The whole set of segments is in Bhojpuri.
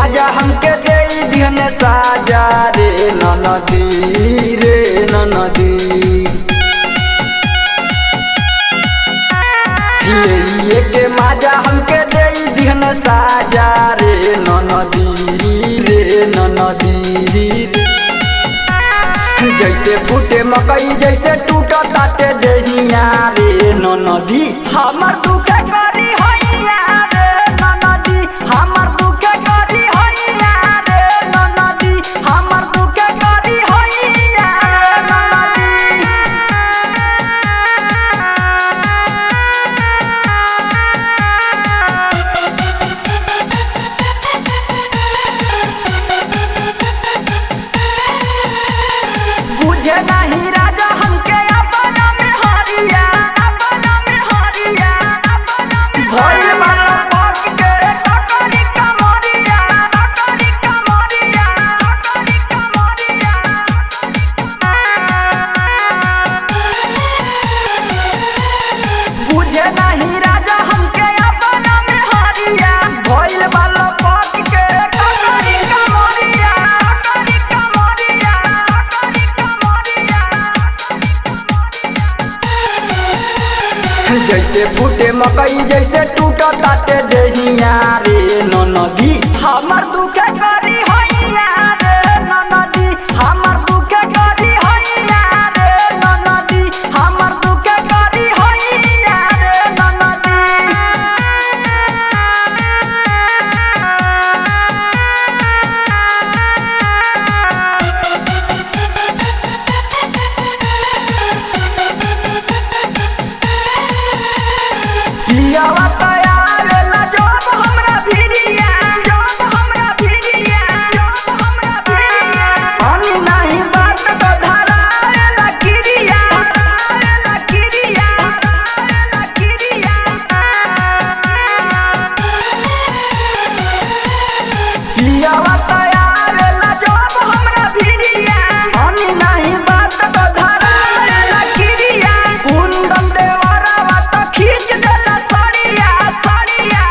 माजा हमके दे दिहन साजा रे ननदी रे ननदी। ये के माजा हमके दे दिहन साजा रे ननदी रे ननदी। जैसे फूटे मकई जैसे टूटा ताटे देहिया रे ननदी। हमर दुखे करी हैया रे ननदी, हमर दुखे करी हैया रे ननदी, हमर दुखे करी हैया रे ननदी। बुझे नहीं राजा हमके अपना में हरिया, अपना में हरिया, भइल बाला पक के टकरी कमरिया, टकरी कमरिया, टकरी कमरिया। बुझे नहीं राजा हमके अपना में हरिया, भइल बाला पक के टकरी कमरिया, टकरी कमरिया, टकरी कमरिया। जैसे फूटे मकई जैसे टूटा ताटे देहिया रे ननदी। हमर दुखे करी हैया रे ननदी, हमर दुखे करी हैया रे ननदी, हमर दुखे करी हैया रे ननदी। पियावा तैयार ला जब हमरा भिरिया, जब हमरा भिरिया, जब हमरा भिरिया। पानी नहीं बात तो धराए ला किरिया, धराए ला किरिया, धराए ला किरिया। पियावा तैयार ला जब हमरा भिरिया, पानी नहीं बात तो धराए ला किरिया। कुंदन देवरवा तो खींच देला सड़िया, सड़िया,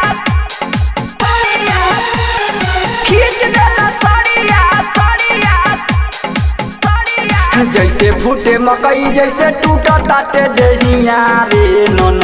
सड़िया, खींच देला सड़िया, सड़िया, सड़िया। जैसे फूटे मकई जैसे टूटा ताटे देहिया रे ननदी।